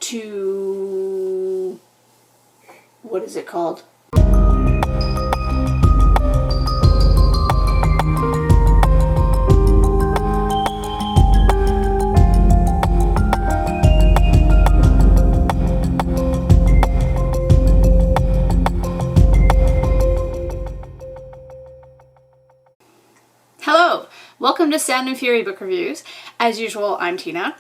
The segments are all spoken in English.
to, what is it called? Hello, welcome to Sound and Fury Book Reviews. As usual, I'm Tina,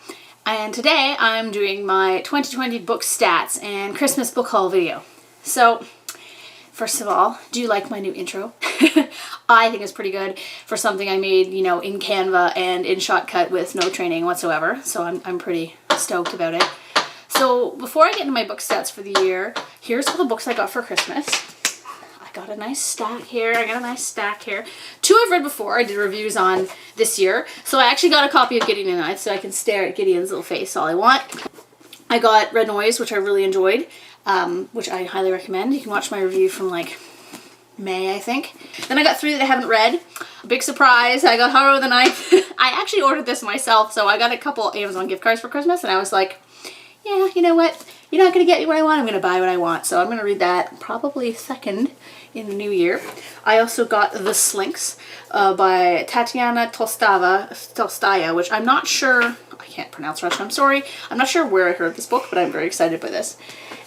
and today I'm doing my 2020 book stats and Christmas book haul video. So, first of all, do you like my new intro? I think it's pretty good for something I made, you know, in Canva and in Shotcut with no training whatsoever, so I'm pretty stoked about it. So, before I get into my book stats for the year, here's all the books I got for Christmas. Got a nice stack here. I got a nice stack here. Two I've read before. I did reviews on this year. So I actually got a copy of Gideon and I, so I can stare at Gideon's little face all I want. I got Red Noise, which I really enjoyed, which I highly recommend. You can watch my review from like May, I think. Then I got three that I haven't read. Big surprise. I got Horror of the Night. I actually ordered this myself, so I got a couple Amazon gift cards for Christmas, and I was like, yeah, you know what? You're not going to get me what I want. I'm going to buy what I want. So I'm going to read that probably second in the new year. I also got The Slinks by Tatiana Tolstaya, which I'm not sure, I can't pronounce Russian, I'm sorry. I'm not sure where I heard this book, but I'm very excited by this.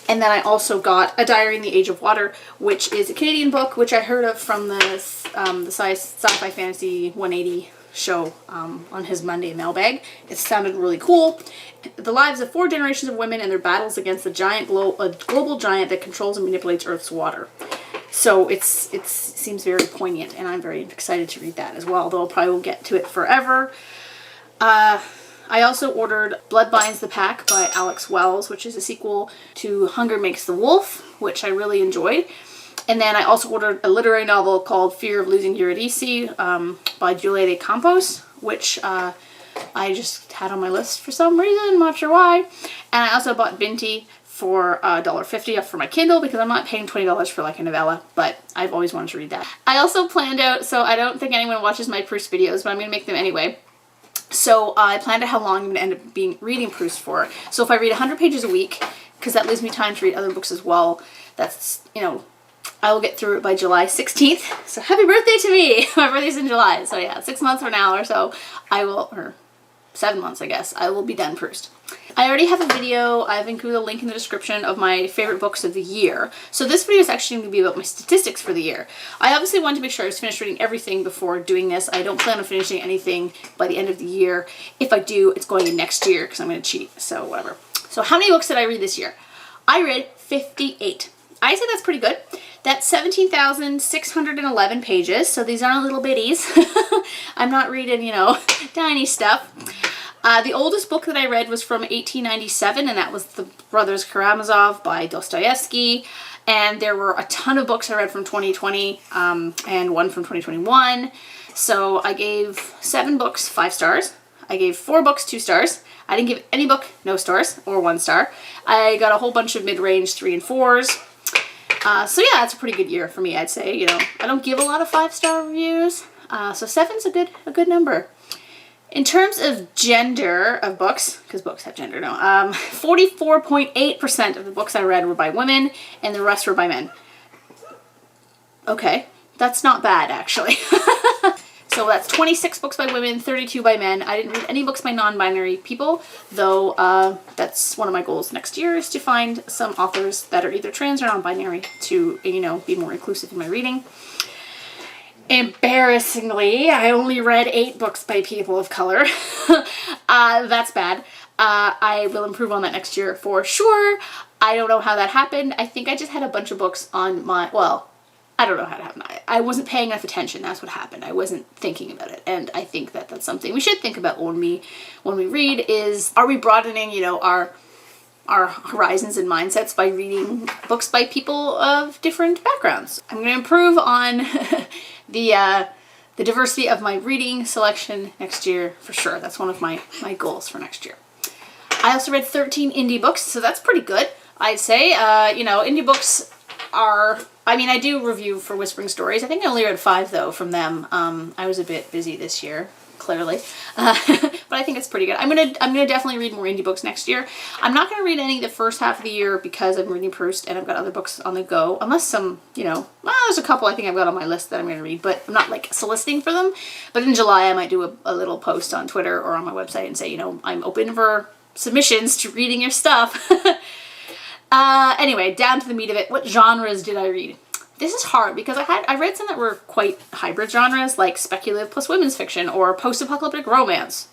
And then I also got A Diary in the Age of Water, which is a Canadian book, which I heard of from the Sci-Fi Fantasy 180 show on his Monday mailbag. It sounded really cool. The lives of 4 generations of women and their battles against a global giant that controls and manipulates Earth's water. So it seems very poignant, and I'm very excited to read that as well, though I probably won't get to it forever. I also ordered Blood Binds the Pack by Alex Wells, which is a sequel to Hunger Makes the Wolf, which I really enjoyed. And then I also ordered a literary novel called Fear of Losing Eurydice by Julia de Campos, which I just had on my list for some reason, I'm not sure why. And I also bought Binti for $1.50 for my Kindle because I'm not paying $20 for like a novella, but I've always wanted to read that. I also planned out, so I don't think anyone watches my Proust videos, but I'm going to make them anyway. So I planned out how long I'm going to end up reading Proust for. So if I read 100 pages a week, because that leaves me time to read other books as well, that's, you know, I will get through it by July 16th. So happy birthday to me! My birthday's in July, so yeah, 6 months from now or so, I will, or 7 months I guess, I will be done Proust. I already have a video, I've included a link in the description of my favorite books of the year. So this video is actually going to be about my statistics for the year. I obviously wanted to make sure I was finished reading everything before doing this. I don't plan on finishing anything by the end of the year. If I do, it's going in next year because I'm going to cheat, so whatever. So how many books did I read this year? I read 58. I say that's pretty good. That's 17,611 pages, so these aren't little bitties. I'm not reading, you know, tiny stuff. The oldest book that I read was from 1897, and that was The Brothers Karamazov by Dostoevsky. And there were a ton of books I read from 2020 and one from 2021. So I gave 7 books 5 stars. I gave 4 books 2 stars. I didn't give any book no stars or 1 star. I got a whole bunch of mid-range 3 and 4s. So yeah, that's a pretty good year for me, I'd say. You know, I don't give a lot of 5-star reviews, so 7's a good number. In terms of gender of books, because books have gender now, 44.8% of the books I read were by women, and the rest were by men. Okay, that's not bad, actually. So that's 26 books by women, 32 by men. I didn't read any books by non-binary people, though that's one of my goals next year, is to find some authors that are either trans or non-binary to, you know, be more inclusive in my reading. Embarrassingly, I only read 8 books by people of color. That's bad. I will improve on that next year for sure. I don't know how that happened. I think I just had a bunch of books on my, well, I don't know how to happen. I wasn't paying enough attention. That's what happened. I wasn't thinking about it. And I think that that's something we should think about when we read is, are we broadening, you know, our horizons and mindsets by reading books by people of different backgrounds? I'm going to improve on the diversity of my reading selection next year for sure. That's one of my goals for next year. I also read 13 indie books, so that's pretty good, I'd say. You know, indie books are, I mean, I do review for Whispering Stories. I think I only read 5 though from them. I was a bit busy this year, clearly. But I think it's pretty good. I'm gonna definitely read more indie books next year. I'm not gonna read any the first half of the year because I'm reading Proust and I've got other books on the go. Unless some, you know, well, there's a couple I think I've got on my list that I'm gonna read, but I'm not like soliciting for them. But in July I might do a little post on Twitter or on my website and say, you know, I'm open for submissions to reading your stuff. Anyway, down to the meat of it. What genres did I read? This is hard because I read some that were quite hybrid genres, like speculative plus women's fiction or post-apocalyptic romance.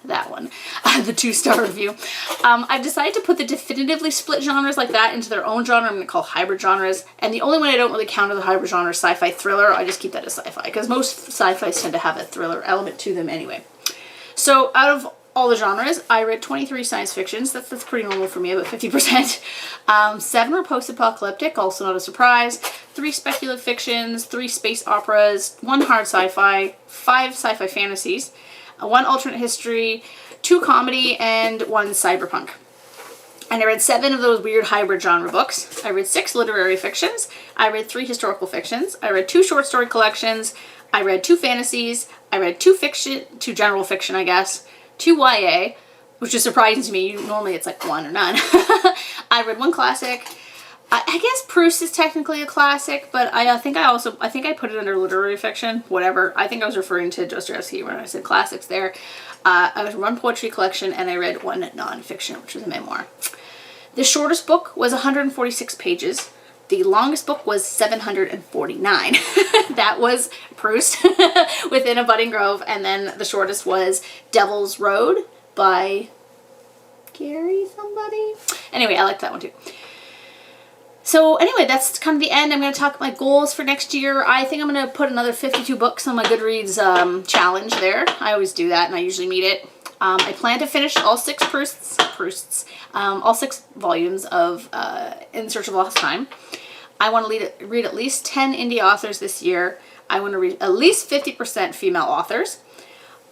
That one, the 2-star review. I've decided to put the definitively split genres like that into their own genre. I'm going to call hybrid genres. And the only one I don't really count as a hybrid genre is sci-fi thriller. I just keep that as sci-fi because most sci-fis tend to have a thriller element to them anyway. So out of all the genres, I read 23 science fictions. That's pretty normal for me, about 50%. 7 were post-apocalyptic, also not a surprise. 3 speculative fictions, 3 space operas, 1 hard sci-fi, 5 sci-fi fantasies, 1 alternate history, 2 comedy, and 1 cyberpunk. And I read 7 of those weird hybrid genre books. I read 6 literary fictions. I read 3 historical fictions. I read 2 short story collections. I read 2 fantasies. I read 2 general fiction, I guess. 2 YA, which is surprising to me. Normally it's like 1 or none. I read 1 classic. I guess Proust is technically a classic, but I think I put it under literary fiction. Whatever. I think I was referring to Dostoevsky when I said classics there. I read 1 poetry collection and I read 1 nonfiction, which was a memoir. The shortest book was 146 pages. The longest book was 749. That was Proust, Within a Budding Grove. And then the shortest was Devil's Road by Gary somebody. Anyway, I liked that one too. So anyway, that's kind of the end. I'm going to talk my goals for next year. I think I'm going to put another 52 books on my Goodreads challenge there. I always do that and I usually meet it. I plan to finish all 6 all 6 volumes of In Search of Lost Time. I want to read at least 10 indie authors this year. I want to read at least 50% female authors.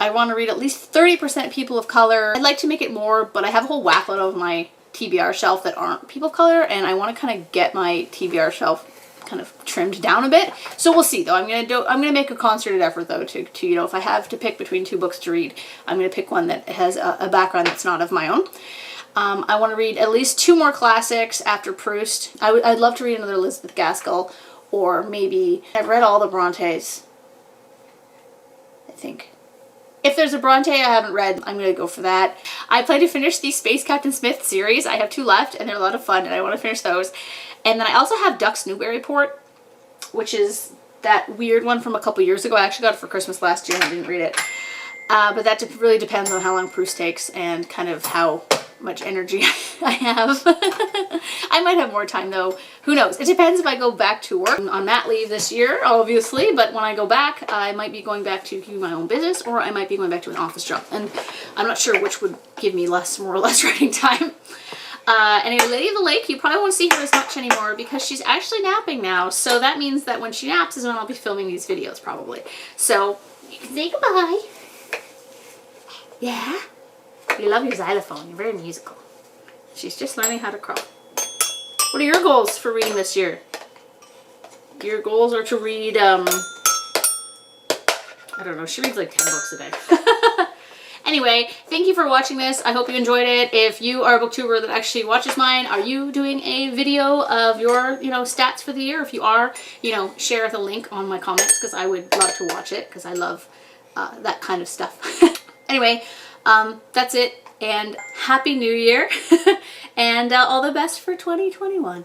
I want to read at least 30% people of color. I'd like to make it more, but I have a whole whack load of my TBR shelf that aren't people of color, and I want to kind of get my TBR shelf kind of trimmed down a bit. So we'll see though. I'm gonna make a concerted effort though to you know, if I have to pick between 2 books to read, I'm gonna pick one that has a background that's not of my own. I want to read at least 2 more classics after Proust. I'd love to read another Elizabeth Gaskell, or maybe I've read all the Brontes, I think. If there's a Bronte I haven't read, I'm going to go for that. I plan to finish the Space Captain Smith series. I have 2 left and they're a lot of fun and I want to finish those. And then I also have Ducks Newburyport, which is that weird one from a couple years ago. I actually got it for Christmas last year and I didn't read it. But that really depends on how long Proust takes and kind of how much energy I have. I might have more time though. Who knows? It depends if I go back to work. I'm on mat leave this year, obviously, but when I go back, I might be going back to my own business or I might be going back to an office job. And I'm not sure which would give me more or less writing time. Anyway, Lady of the Lake, you probably won't see her as much anymore because she's actually napping now. So that means that when she naps is when I'll be filming these videos probably. So you can say goodbye. Yeah? You love your xylophone. You're very musical. She's just learning how to crawl. What are your goals for reading this year? Your goals are to read, I don't know, she reads like 10 books a day. Anyway, thank you for watching this. I hope you enjoyed it. If you are a booktuber that actually watches mine, are you doing a video of your, you know, stats for the year? If you are, you know, share the link on my comments because I would love to watch it because I love that kind of stuff. Anyway, that's it, and Happy New Year, and all the best for 2021.